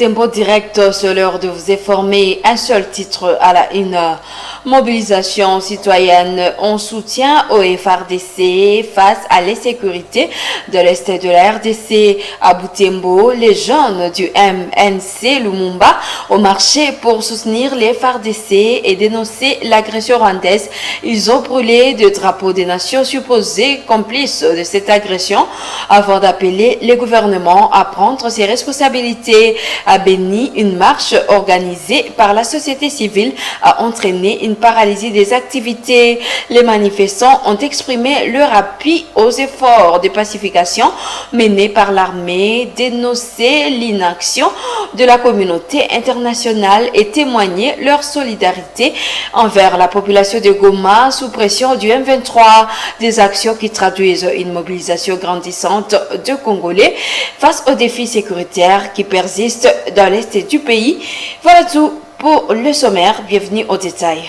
Butembo Direct, c'est l'heure de vous informer. Un seul titre à la une. Mobilisation citoyenne en soutien au FRDC face à l'insécurité de l'Est de la RDC. À Butembo, les jeunes du MNC Lumumba ont marché pour soutenir les FRDC et dénoncer l'agression rwandaise. Ils ont brûlé des drapeaux des nations supposées complices de cette agression avant d'appeler le gouvernement à prendre ses responsabilités. À Beni, une marche organisée par la société civile a entraîné une paralysie des activités. Les manifestants ont exprimé leur appui aux efforts de pacification menés par l'armée, dénoncé l'inaction de la communauté internationale et témoigné leur solidarité envers la population de Goma sous pression du M23. Des actions qui traduisent une mobilisation grandissante de Congolais face aux défis sécuritaires qui persistent dans l'est du pays. Voilà tout pour le sommaire. Bienvenue aux détails.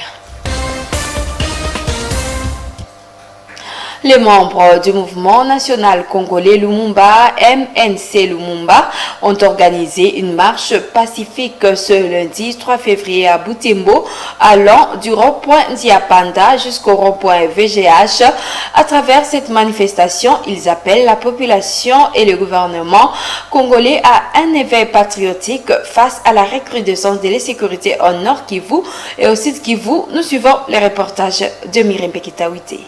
Les membres du mouvement national congolais Lumumba, MNC Lumumba, ont organisé une marche pacifique ce lundi 3 février à Butembo, allant du rond-point Diapanda jusqu'au rond-point VGH. À travers cette manifestation, ils appellent la population et le gouvernement congolais à un éveil patriotique face à la recrudescence de l'insécurité au Nord Kivu et au Sud Kivu. Nous suivons les reportages de Myriam Pekitawite.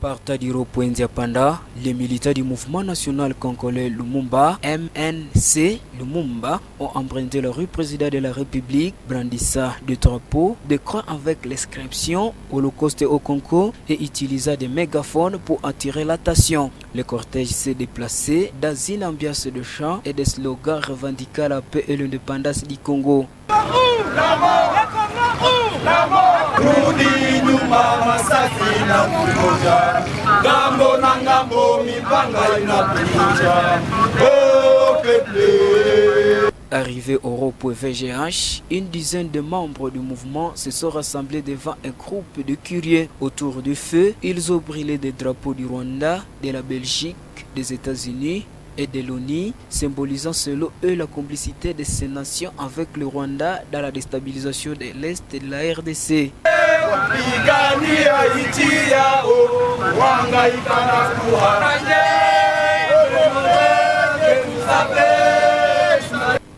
Partant du rond-point Diapanda, les militants du mouvement national congolais Lumumba, MNC Lumumba, ont emprunté la rue président de la République, brandissant des drapeaux, des croix avec l'inscription Holocauste au Congo et utilisant des mégaphones pour attirer l'attention. Le cortège s'est déplacé dans une ambiance de chant et des slogans revendiquant la paix et l'indépendance du Congo. La mort, la mort. Arrivé au rond-point VGH, une dizaine de membres du mouvement se sont rassemblés devant un groupe de curieux. Autour du feu, ils ont brûlé des drapeaux du Rwanda, de la Belgique, des États-Unis et de l'ONU, symbolisant selon eux la complicité de ces nations avec le Rwanda dans la déstabilisation de l'Est de la RDC.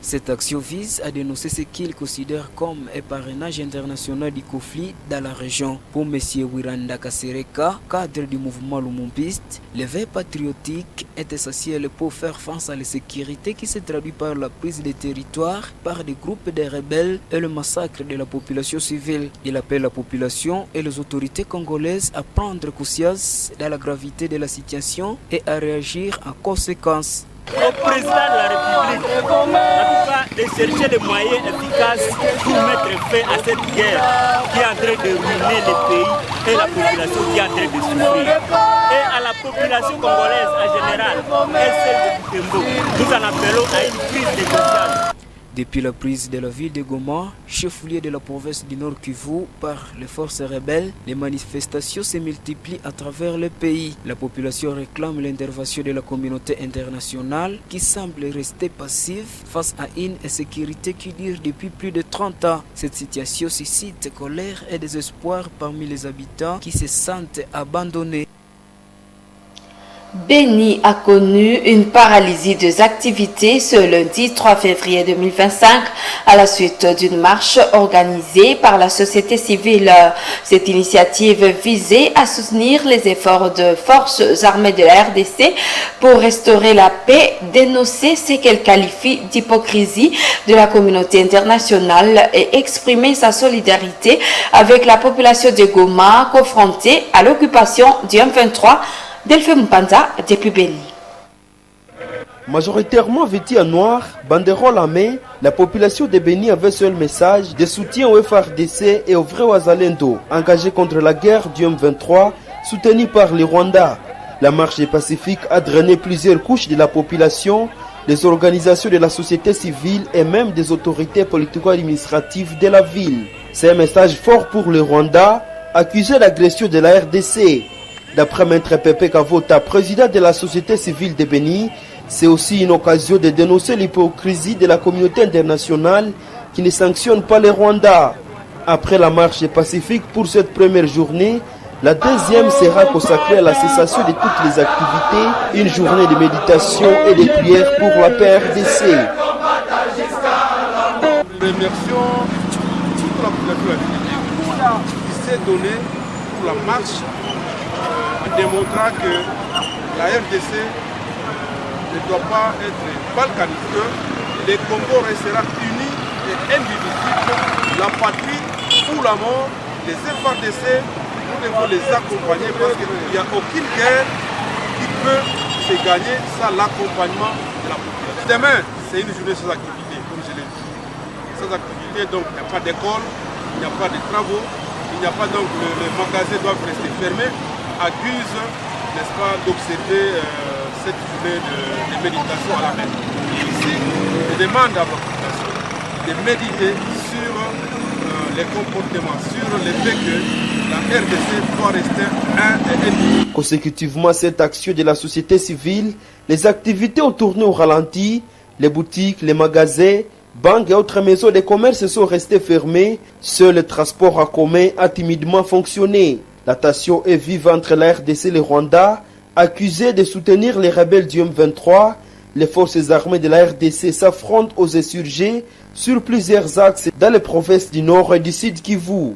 Cette action vise à dénoncer ce qu'ils considèrent comme un parrainage international du conflit dans la région. Pour M. Wiranda Kasereka, cadre du mouvement lumumbiste, l'éveil patriotique est essentiel pour faire face à l'insécurité qui se traduit par la prise des territoires par des groupes de rebelles et le massacre de la population civile. Il appelle la population et les autorités congolaises à prendre conscience de la gravité de la situation et à réagir en conséquence. Au président de la République, en tout cas, de chercher des moyens efficaces pour mettre fin à cette guerre qui est en train de ruiner le pays et la population qui est en train de souffrir. Et à la population congolaise en général, et celle de Butembo, nous en appelons à une crise de conscience. Depuis la prise de la ville de Goma, chef-lieu de la province du Nord Kivu par les forces rebelles, les manifestations se multiplient à travers le pays. La population réclame l'intervention de la communauté internationale qui semble rester passive face à une insécurité qui dure depuis plus de 30 ans. Cette situation suscite colère et désespoir parmi les habitants qui se sentent abandonnés. Beni a connu une paralysie des activités ce lundi 3 février 2025 à la suite d'une marche organisée par la société civile. Cette initiative visait à soutenir les efforts de forces armées de la RDC pour restaurer la paix, dénoncer ce qu'elle qualifie d'hypocrisie de la communauté internationale et exprimer sa solidarité avec la population de Goma confrontée à l'occupation du M23. Delphine Mpanza, depuis Beni. Majoritairement vêtus en noir, banderole à main, la population de Beni avait seul message de soutien au FRDC et au vrai Wazalendo, engagés contre la guerre du M23, soutenus par le Rwanda. La marche des Pacifiques a drainé plusieurs couches de la population, des organisations de la société civile et même des autorités politico-administratives de la ville. C'est un message fort pour le Rwanda, accusé d'agression de la RDC. D'après Maître Pepe Kavota, président de la société civile de Beni, C'est aussi une occasion de dénoncer l'hypocrisie de la communauté internationale qui ne sanctionne pas les Rwandais. Après la marche pacifique pour cette première journée, la deuxième sera consacrée à la cessation de toutes les activités, une journée de méditation et de prière pour la PRDC. Nous remercions toute la population qui s'est donnée pour la marche en démontrant que la RDC ne doit pas être balkanisée. Le Congo restera uni et indivisible. La patrie ou la mort, les FARDC, nous devons les accompagner parce qu'il n'y a aucune guerre qui peut se gagner sans l'accompagnement de la population. Demain, c'est une journée sans activité, comme je l'ai dit. Sans activité, donc il n'y a pas d'école, il n'y a pas de travaux, il n'y a pas donc les magasins doivent rester fermés à guise, n'est-ce pas, d'observer cette journée de méditation à la mer. Ici, je demande à la population de méditer sur les comportements, sur le fait que la RDC doit rester un et uni. Consécutivement à cette action de la société civile, les activités ont tourné au ralenti, les boutiques, les magasins, banques et autres maisons de commerce sont restées fermées. Seul le transport en commun a timidement fonctionné. La tension est vive entre la RDC et le Rwanda, accusés de soutenir les rebelles du M23. Les forces armées de la RDC s'affrontent aux insurgés sur plusieurs axes dans les provinces du Nord et du Sud Kivu.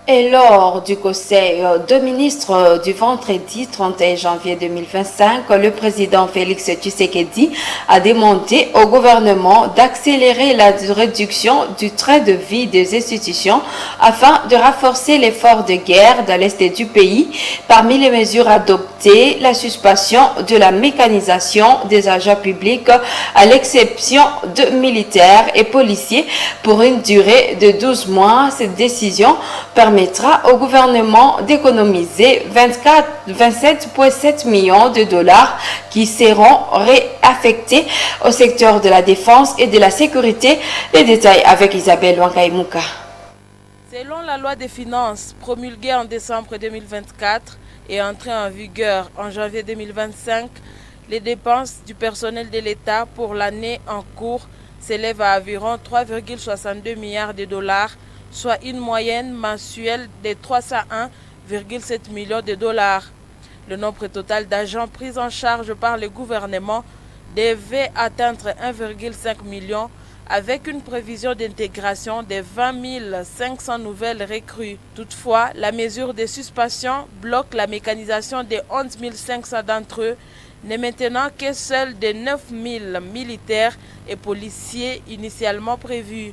Et lors du conseil de ministres du vendredi 31 janvier 2025, le président Félix Tshisekedi a demandé au gouvernement d'accélérer la réduction du train de vie des institutions afin de renforcer l'effort de guerre dans l'est du pays. Parmi les mesures adoptées, la suspension de la mécanisation des agents publics à l'exception de militaires et policiers pour une durée de 12 mois. Cette décision permettra au gouvernement d'économiser 27,7 millions de dollars qui seront réaffectés au secteur de la défense et de la sécurité. Les détails avec Isabelle Wankaïmouka. Selon la loi des finances promulguée en décembre 2024 et entrée en vigueur en janvier 2025, les dépenses du personnel de l'État pour l'année en cours s'élèvent à environ 3,62 milliards de dollars, soit une moyenne mensuelle de 301,7 millions de dollars. Le nombre total d'agents pris en charge par le gouvernement devait atteindre 1,5 million avec une prévision d'intégration de 20 500 nouvelles recrues. Toutefois, la mesure de suspension bloque la mécanisation de 11 500 d'entre eux, ne maintenant que celle de 9 000 militaires et policiers initialement prévus.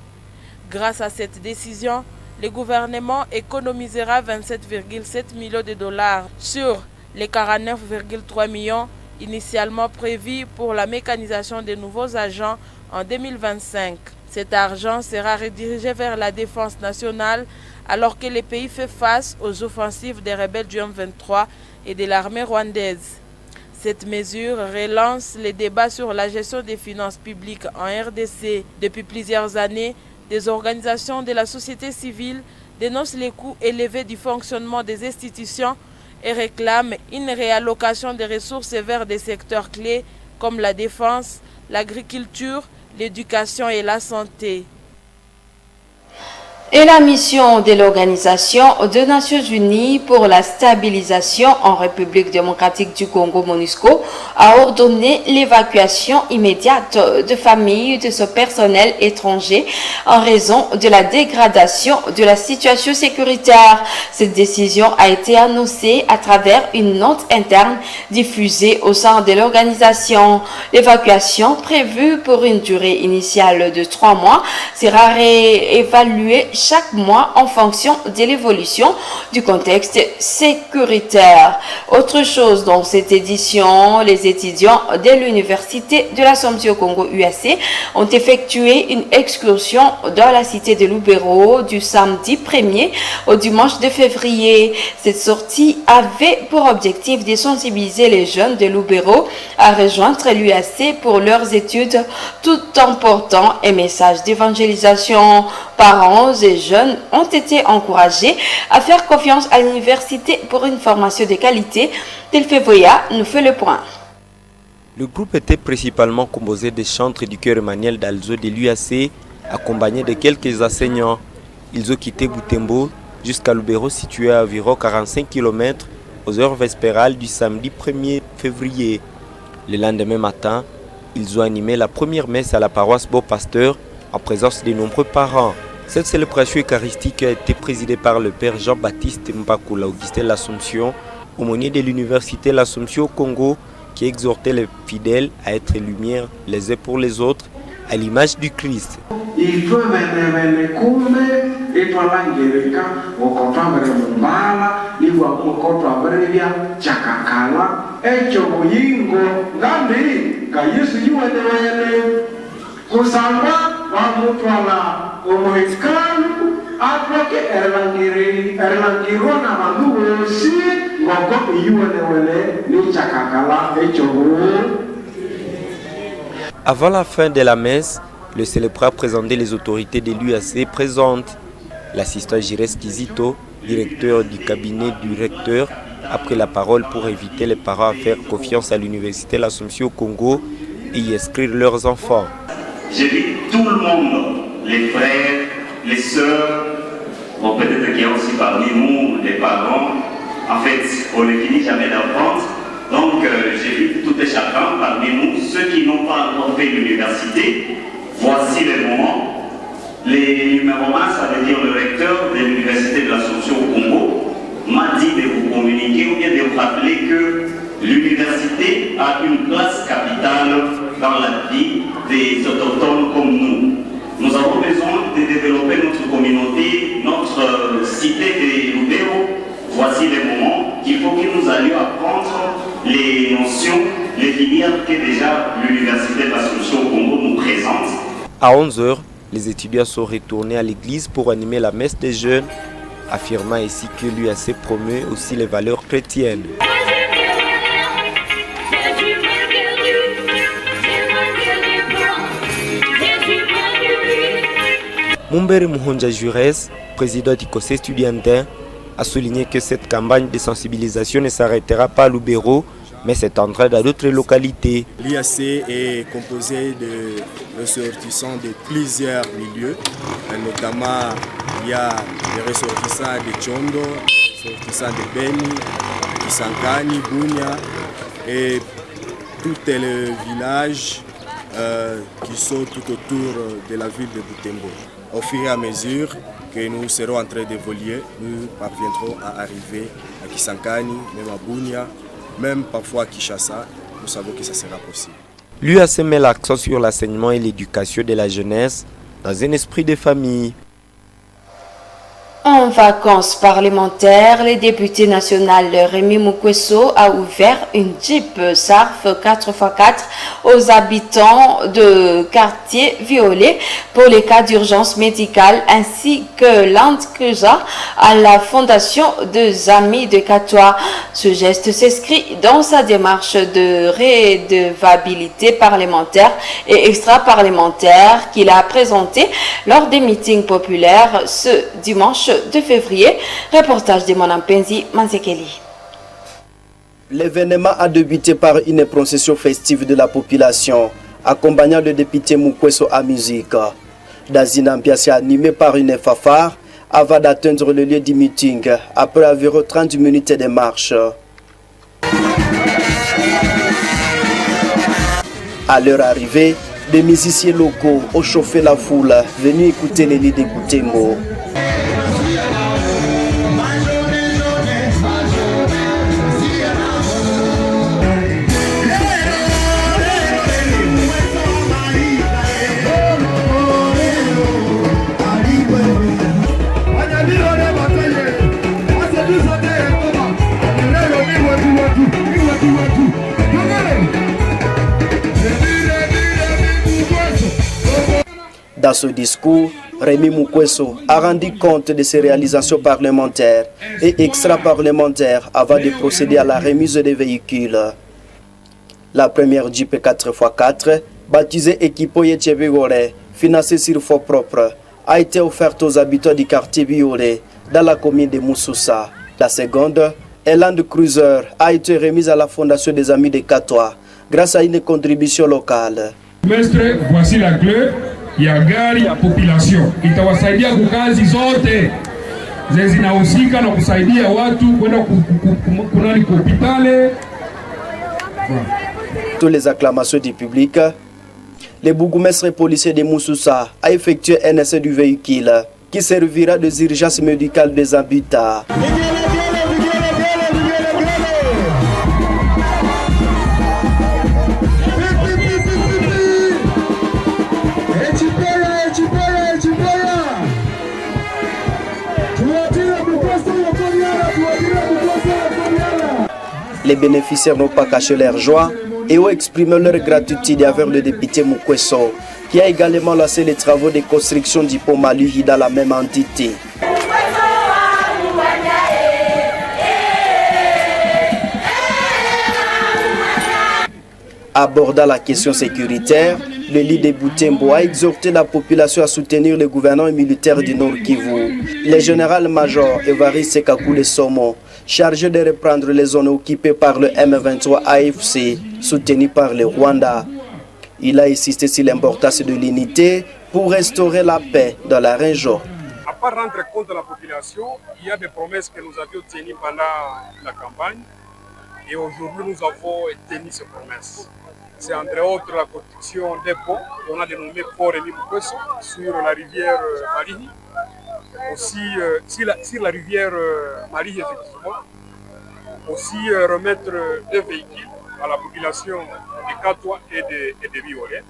Grâce à cette décision, le gouvernement économisera 27,7 millions de dollars sur les 49,3 millions initialement prévus pour la mécanisation des nouveaux agents en 2025. Cet argent sera redirigé vers la défense nationale alors que le pays fait face aux offensives des rebelles du M23 et de l'armée rwandaise. Cette mesure relance les débats sur la gestion des finances publiques en RDC. Depuis plusieurs années, des organisations de la société civile dénoncent les coûts élevés du fonctionnement des institutions et réclament une réallocation des ressources vers des secteurs clés comme la défense, l'agriculture, l'éducation et la santé. Et la mission de l'Organisation des Nations Unies pour la stabilisation en République démocratique du Congo, MONUSCO, a ordonné l'évacuation immédiate de familles de ce personnel étranger en raison de la dégradation de la situation sécuritaire. Cette décision a été annoncée à travers une note interne diffusée au sein de l'organisation. L'évacuation prévue pour une durée initiale de 3 mois sera réévaluée chaque mois en fonction de l'évolution du contexte sécuritaire. Autre chose dans cette édition, les étudiants de l'Université de l'Assomption au Congo UAC ont effectué une excursion dans la cité de Lubero du samedi 1er au dimanche 2 février. Cette sortie avait pour objectif de sensibiliser les jeunes de Lubero à rejoindre l'UAC pour leurs études tout en portant un message d'évangélisation. Parents et jeunes ont été encouragés à faire confiance à l'université pour une formation de qualité. Delphi Voya nous fait le point. Le groupe était principalement composé des chantres du chœur Emmanuel d'Alzo de l'UAC, accompagnés de quelques enseignants. Ils ont quitté Butembo jusqu'à Lubero, situé à environ 45 km aux heures vespérales du samedi 1er février. Le lendemain matin, ils ont animé la première messe à la paroisse Beau-Pasteur en présence de nombreux parents. Cette célébration eucharistique a été présidée par le père Jean-Baptiste Mbakula Augustin l'Assomption, aumônier de l'université l'Assomption au Congo, qui exhortait les fidèles à être lumière les uns pour les autres à l'image du Christ. Avant la fin de la messe, le célébrant a présenté les autorités de l'UAC présentes. L'assistant Gires Kizito, directeur du cabinet du recteur, a pris la parole pour inviter les parents à faire confiance à l'université l'Assomption au Congo et y inscrire leurs enfants. J'invite tout le monde, les frères, les sœurs, bon, peut-être qu'il y a aussi parmi nous des parents. En fait, on ne finit jamais d'apprendre. Donc, j'invite tout et chacun parmi nous, ceux qui n'ont pas encore fait l'université, voici les moments. Les numéros 1, ça veut dire le recteur de l'université de l'Assomption au Congo m'a dit de vous communiquer ou bien de vous rappeler que l'université a une place capitale dans la vie des autochtones comme nous. Nous avons besoin de développer notre communauté, notre cité de Lubero. Voici les moments qu'il faut que nous allions apprendre les notions, les filières que déjà l'université de l'Assomption au Congo nous présente. À 11h, les étudiants sont retournés à l'église pour animer la messe des jeunes, affirmant ainsi que l'UAC promeut aussi les valeurs chrétiennes. Mumbere Muhonja Jures, président du conseil estudiantin, a souligné que cette campagne de sensibilisation ne s'arrêtera pas à Lubero, mais s'étendra dans d'autres localités. L'IAC est composé de ressortissants de plusieurs milieux, notamment il y a des ressortissants de Tchondo, des ressortissants de Beni, Kisangani, Bunia et tous les villages qui sont tout autour de la ville de Butembo. Au fur et à mesure que nous serons en train d'évoluer, nous parviendrons à arriver à Kisangani, même à Bunia, même parfois à Kinshasa. Nous savons que ça sera possible. L'UAC met l'accent sur l'enseignement et l'éducation de la jeunesse dans un esprit de famille. En vacances parlementaires, le député national Rémi Mukwesso a ouvert une Jeep SARF 4x4 aux habitants de quartier violés pour les cas d'urgence médicale ainsi que Land Cruiser à la fondation des Amis de Catois. Ce geste s'inscrit dans sa démarche de redevabilité parlementaire et extra-parlementaire qu'il a présentée lors des meetings populaires ce dimanche de février. Reportage de Monan Penzi Mansekeli. L'événement a débuté par une procession festive de la population, accompagnant le député Mukwesso à musique. Dans une ambiance animée par une fanfare, avant d'atteindre le lieu du meeting, après environ 30 minutes de marche. À leur arrivée, des musiciens locaux ont chauffé la foule, venus écouter les lits de Butembo. Dans ce discours, Rémi Mukwesso a rendu compte de ses réalisations parlementaires et extra-parlementaires avant de procéder à la remise des véhicules. La première Jeep 4x4, baptisée Equipo Yechebigore, financée sur fonds propres, a été offerte aux habitants du quartier Biolé, dans la commune de Moussoussa. La seconde, Land Cruiser, a été remise à la Fondation des Amis de Catois, grâce à une contribution locale. Mestre, voici la clé ya gari ya population. Itawasaidia kukazi zote zinahusika na kusaidia watu kwenda kunani hospitali. Tous les acclamations du public, le bourgmestre policier de Moussoussa a effectué un essai du véhicule qui servira des urgences médicales des habitants. Les bénéficiaires n'ont pas caché leur joie et ont exprimé leur gratitude envers le député Mukweso, qui a également lancé les travaux de construction du pont Maluhi dans la même entité. Abordant la question sécuritaire, le leader Boutembo a exhorté la population à soutenir le gouvernement militaire du Nord Kivu. Le général-major Évariste Kakule Somo, chargé de reprendre les zones occupées par le M23 AFC, soutenu par le Rwanda. Il a insisté sur l'importance de l'unité pour restaurer la paix dans la région. À part rendre compte à la population, il y a des promesses que nous avions tenues pendant la campagne et aujourd'hui nous avons tenu ces promesses. C'est entre autres la construction des ponts qu'on a dénommé Port Rémi Mukweso sur la rivière Marie, aussi sur la rivière Marie effectivement, aussi remettre des véhicules à la population de Katoa et de Biolé,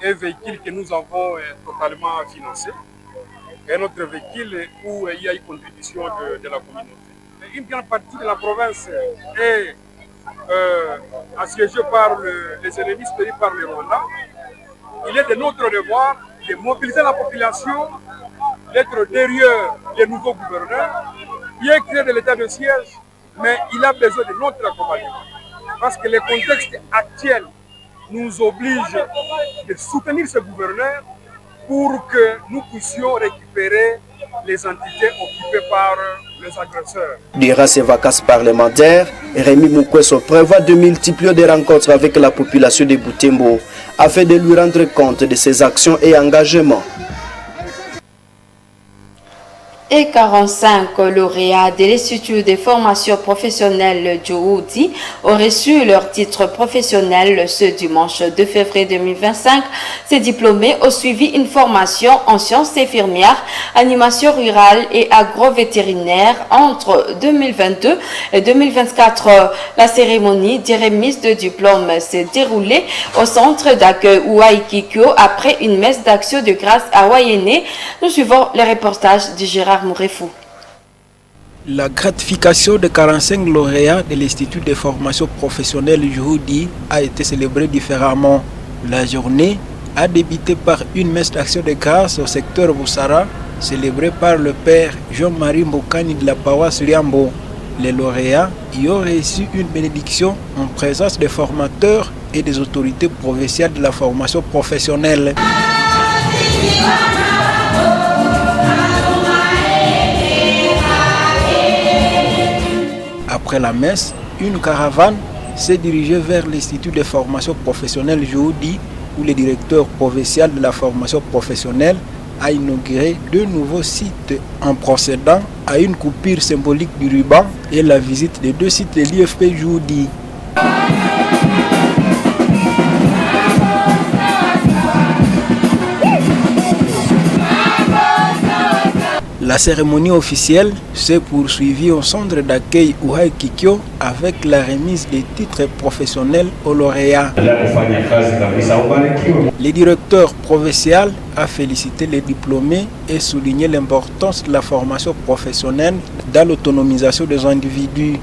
un véhicule que nous avons totalement financé, un autre véhicule où il y a une contribution de la communauté. Une grande partie de la province est assiégée par les ennemis spéciaux par le Rwanda. Il est de notre devoir de mobiliser la population, d'être derrière les nouveaux gouverneurs, bien créer de l'état de siège, mais il a besoin de notre accompagnement. Parce que le contexte actuel nous oblige de soutenir ce gouverneur pour que nous puissions récupérer les entités occupées par les agresseurs. Durant ces vacances parlementaires, Rémi Mukweso prévoit de multiplier des rencontres avec la population de Boutembo afin de lui rendre compte de ses actions et engagements. Et 45 lauréats de l'Institut de formation professionnelle Djououdi ont reçu leur titre professionnel ce dimanche 2 février 2025. Ces diplômés ont suivi une formation en sciences infirmières, animation rurale et agro-vétérinaire entre 2022 et 2024. La cérémonie de remise de diplôme s'est déroulée au centre d'accueil Ouaikikyo après une messe d'action de grâce à Wayene. Nous suivons le reportage de Gérard Mourefou. La gratification de 45 lauréats de l'Institut de formation professionnelle Djououdi a été célébrée différemment. La journée a débuté par une messe d'action de grâce au secteur Boussara, célébrée par le père Jean-Marie Mbokani de la paroisse Liambo. Les lauréats y ont reçu une bénédiction en présence des formateurs et des autorités provinciales de la formation professionnelle. Après la messe, une caravane s'est dirigée vers l'Institut de formation professionnelle Djououdi où le directeur provincial de la formation professionnelle a inauguré deux nouveaux sites en procédant à une coupure symbolique du ruban et la visite des deux sites de l'IFP Djououdi. La cérémonie officielle s'est poursuivie au centre d'accueil Ouaikikyo avec la remise des titres professionnels aux lauréats. Le directeur provincial a félicité les diplômés et souligné l'importance de la formation professionnelle dans l'autonomisation des individus.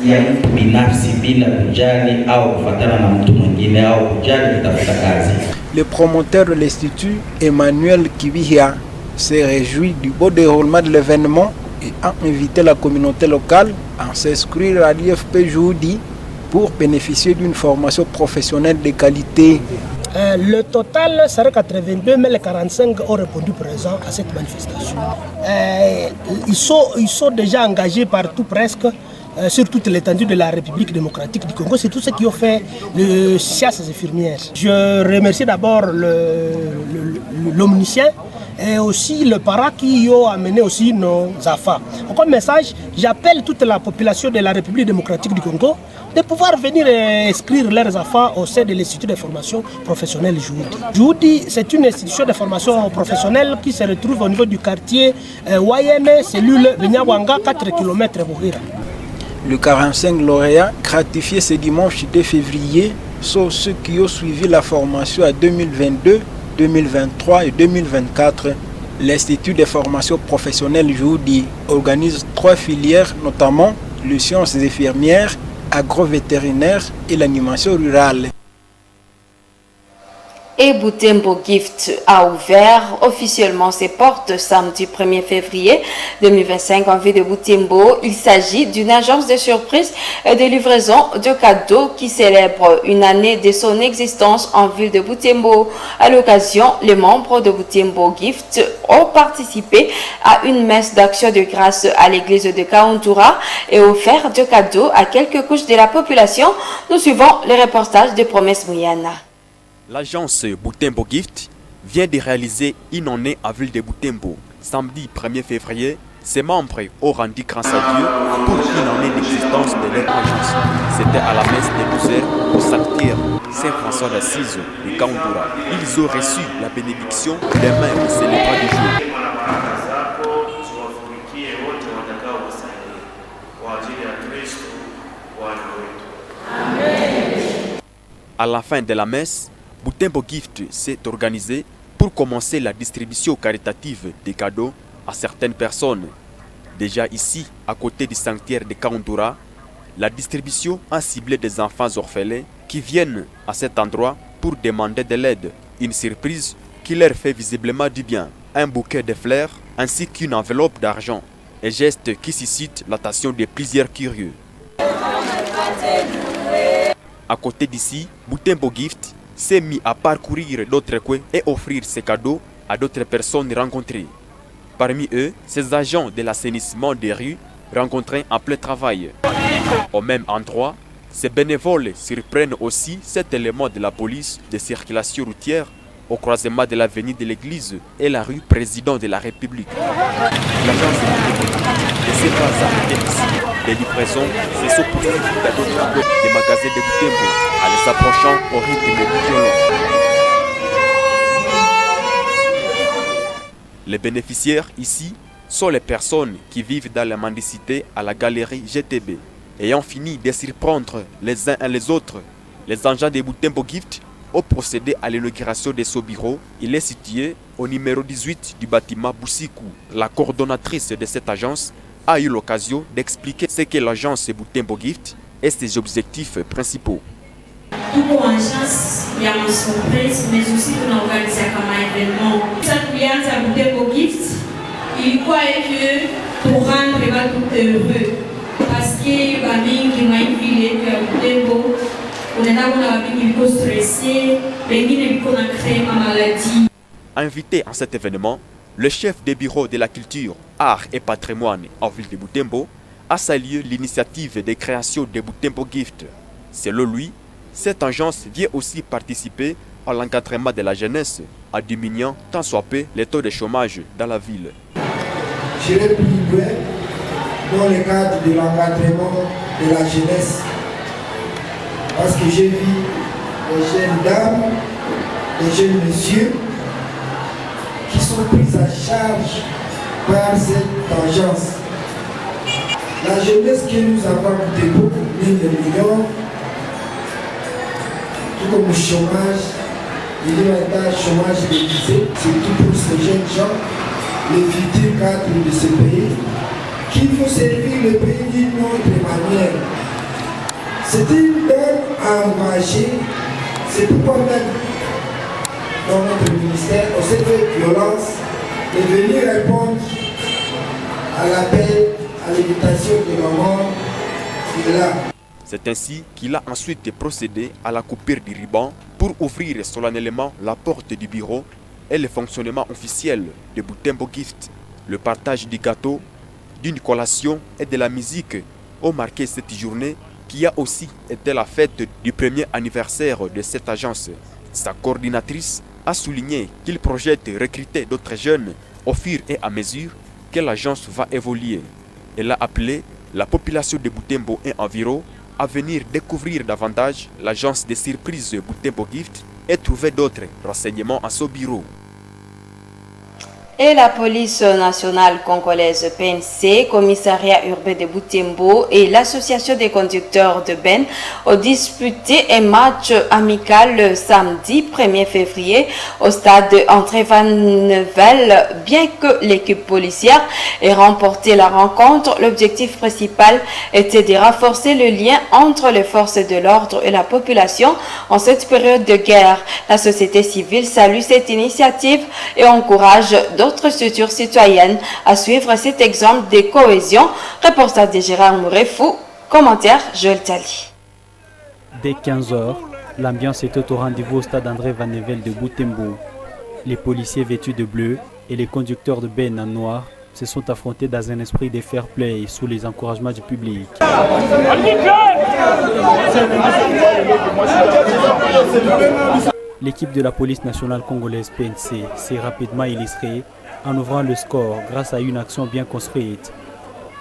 Ya mtu binafsi bila kujali au kufuatana na mtu mwingine au kujali kutafuta kazi. Le promoteur de l'Institut, Emmanuel Kibihia, s'est réjoui du beau déroulement de l'événement et a invité la communauté locale à s'inscrire à l'IFP Djououdi pour bénéficier d'une formation professionnelle de qualité. Le total serait 82, mais les 45 ont répondu présent à cette manifestation. Ils sont déjà engagés partout presque. sur toute l'étendue de la République démocratique du Congo. C'est tout ce qui ont fait le chasse infirmières. Je remercie d'abord l'omniscient et aussi le para qui ont amené aussi nos enfants. Comme message, j'appelle toute la population de la République démocratique du Congo de pouvoir venir inscrire leurs enfants au sein de l'Institut de formation professionnelle Juhudi. Juhudi, c'est une institution de formation professionnelle qui se retrouve au niveau du quartier Wayene, cellule Benyawanga, 4 km Bouhira. Le 45 lauréats gratifiés ce dimanche 2 février sont ceux qui ont suivi la formation à 2022, 2023 et 2024. L'Institut de formation professionnelle Juhudi organise 3 filières, notamment les sciences infirmières, agrovétérinaire et l'animation rurale. Et Butembo Gift a ouvert officiellement ses portes samedi 1er février 2025 en ville de Butembo. Il s'agit d'une agence de surprise et de livraison de cadeaux qui célèbre une année de son existence en ville de Butembo. À l'occasion, les membres de Butembo Gift ont participé à une messe d'action de grâce à l'église de Kauntura et offert de cadeaux à quelques couches de la population. Nous suivons le reportage de Promesse Mouyana. L'agence Butembo Gift vient de réaliser une année à ville de Butembo. Samedi 1er février, ses membres ont rendu grâce à Dieu pour une année d'existence de leur agence. C'était à la messe des 12 heures au sanctuaire Saint-François d'Assise de Kauntura. Ils ont reçu la bénédiction des mains du célébrant du jour. À la fin de la messe, Butembo Gift s'est organisé pour commencer la distribution caritative des cadeaux à certaines personnes. Déjà ici, à côté du sanctuaire de Kauntura, la distribution a ciblé des enfants orphelins qui viennent à cet endroit pour demander de l'aide. Une surprise qui leur fait visiblement du bien. Un bouquet de fleurs ainsi qu'une enveloppe d'argent. Un geste qui suscite l'attention de plusieurs curieux. À côté d'ici, Butembo Gift s'est mis à parcourir d'autres coins et offrir ses cadeaux à d'autres personnes rencontrées. Parmi eux, ces agents de l'assainissement des rues rencontrés en plein travail. Au même endroit, ces bénévoles surprennent aussi cet élément de la police de circulation routière au croisement de l'avenue de l'église et la rue Président de la République. L'agence de ces pas arrêtés ici, des livraisons se sont poursuivies dans d'autres blocs des magasins de Butembo en les approchant au rythme du violon. Les bénéficiaires ici sont les personnes qui vivent dans la mendicité à la galerie GTB. Ayant fini de surprendre les uns et les autres, les agents de Butembo Gift ont procédé à l'inauguration de ce bureau. Il est situé au numéro 18 du bâtiment Boussikou. La coordonnatrice de cette agence a eu l'occasion d'expliquer ce qu'est l'agence Butembo Gift et ses objectifs principaux. Tuko agence ya surprise mais aussi tunaorganiza kama événement. Sasa tulianza Butembo Gift ilikuwa que pour rendre watu heureux parce que bamingi maivile yetu ya Butembo unaenda kuna bamingi liko stressé, pengine liko na créer ma maladie. Invité à cet événement, le chef des bureaux de la culture, art et patrimoine en ville de Butembo a salué l'initiative de création de Butembo Gift. Selon lui, cette agence vient aussi participer à l'encadrement de la jeunesse en diminuant tant soit peu les taux de chômage dans la ville. J'irai plus loin dans le cadre de l'encadrement de la jeunesse parce que j'ai vu des jeunes dames, des jeunes messieurs qui sont pris en charge par cette agence. La jeunesse que nous avons coûté beaucoup de millions, tout comme le chômage, il y a un chômage déguisé, surtout pour ces jeunes gens, les futurs cadres de ce pays, qu'il faut servir le pays d'une autre manière. C'est une donne à encourager, c'est pourquoi même dans notre ministère, on s'est fait violence de venir répondre à l'appel, à l'invitation de maman qui est là. C'est ainsi qu'il a ensuite procédé à la coupure du ruban pour ouvrir solennellement la porte du bureau et le fonctionnement officiel de Butembo Gift. Le partage du gâteau, d'une collation et de la musique ont marqué cette journée qui a aussi été la fête du premier anniversaire de cette agence. Sa coordinatrice a souligné qu'il projette de recruter d'autres jeunes au fur et à mesure que l'agence va évoluer. Elle a appelé la population de Butembo et environ à venir découvrir davantage l'agence de surprises Butembo Gift et trouver d'autres renseignements à son bureau. Et la police nationale congolaise PNC, commissariat urbain de Butembo et l'association des conducteurs de Ben ont disputé un match amical le samedi 1er février au stade André Van Nevel. Bien que l'équipe policière ait remporté la rencontre, l'objectif principal était de renforcer le lien entre les forces de l'ordre et la population en cette période de guerre. La société civile salue cette initiative et encourage d'autres structures citoyennes à suivre cet exemple de cohésion. Reportage de Gérard Mourefou, commentaire Joël Tali. Dès 15h, l'ambiance était au rendez-vous au stade André Van Nevel de Butembo. Les policiers vêtus de bleu et les conducteurs de Ben en noir se sont affrontés dans un esprit de fair play sous les encouragements du public. L'équipe de la police nationale congolaise PNC s'est rapidement illustrée en ouvrant le score grâce à une action bien construite.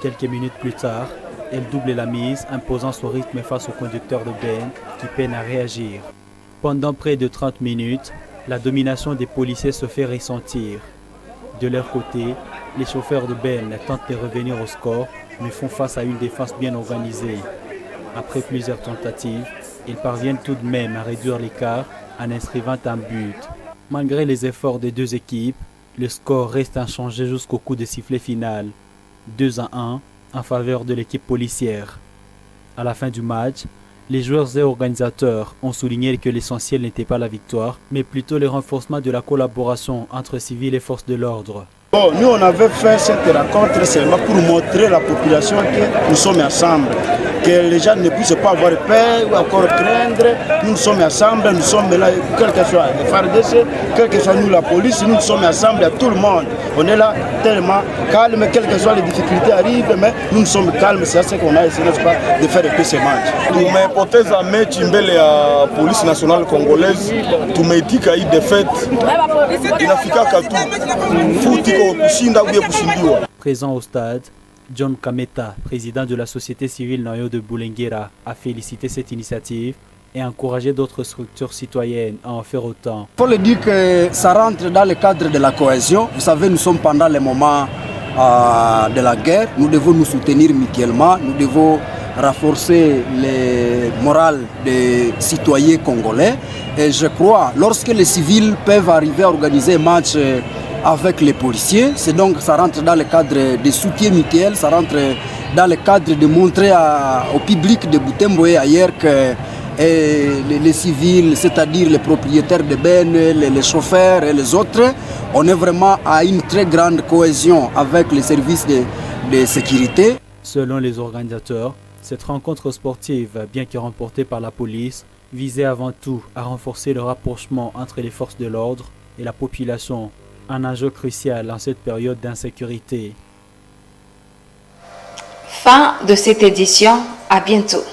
Quelques minutes plus tard, elle double la mise, imposant son rythme face au conducteur de Ben qui peine à réagir. Pendant près de 30 minutes, la domination des policiers se fait ressentir. De leur côté, les chauffeurs de Ben tentent de revenir au score, mais font face à une défense bien organisée. Après plusieurs tentatives, ils parviennent tout de même à réduire l'écart en inscrivant un but. Malgré les efforts des deux équipes, le score reste inchangé jusqu'au coup de sifflet final, 2-1 en faveur de l'équipe policière. À la fin du match, les joueurs et organisateurs ont souligné que l'essentiel n'était pas la victoire, mais plutôt le renforcement de la collaboration entre civils et forces de l'ordre. Bon, nous on avait fait cette rencontre seulement pour montrer à la population que nous sommes ensemble, que les gens ne puissent pas avoir peur ou encore craindre. Nous sommes ensemble, nous sommes là, quel que soit le FARDC, quel que soit nous la police, nous sommes ensemble à tout le monde. On est là tellement calme, quelles que soient les difficultés arrivent, mais nous sommes calmes, c'est ce qu'on a essayé de faire depuis ce match. Tumepoteza mechi mbele ya polisi nationale congolaise, tumeitika hii defete, inafikaka tu futi. Présent au stade, John Kameta, président de la société civile Noyo de Boulenguera, a félicité cette initiative et encouragé d'autres structures citoyennes à en faire autant. Il faut le dire que ça rentre dans le cadre de la cohésion. Vous savez, nous sommes pendant les moments de la guerre. Nous devons nous soutenir mutuellement. Nous devons renforcer le moral des citoyens congolais. Et je crois, lorsque les civils peuvent arriver à organiser un match avec les policiers, c'est donc ça rentre dans le cadre de soutien mutuel, ça rentre dans le cadre de montrer au public de Butembo et ailleurs que les civils, c'est-à-dire les propriétaires de Ben, les chauffeurs et les autres, on est vraiment à une très grande cohésion avec les services de sécurité. Selon les organisateurs, cette rencontre sportive, bien que remportée par la police, visait avant tout à renforcer le rapprochement entre les forces de l'ordre et la population, un enjeu crucial en cette période d'insécurité. Fin de cette édition, à bientôt.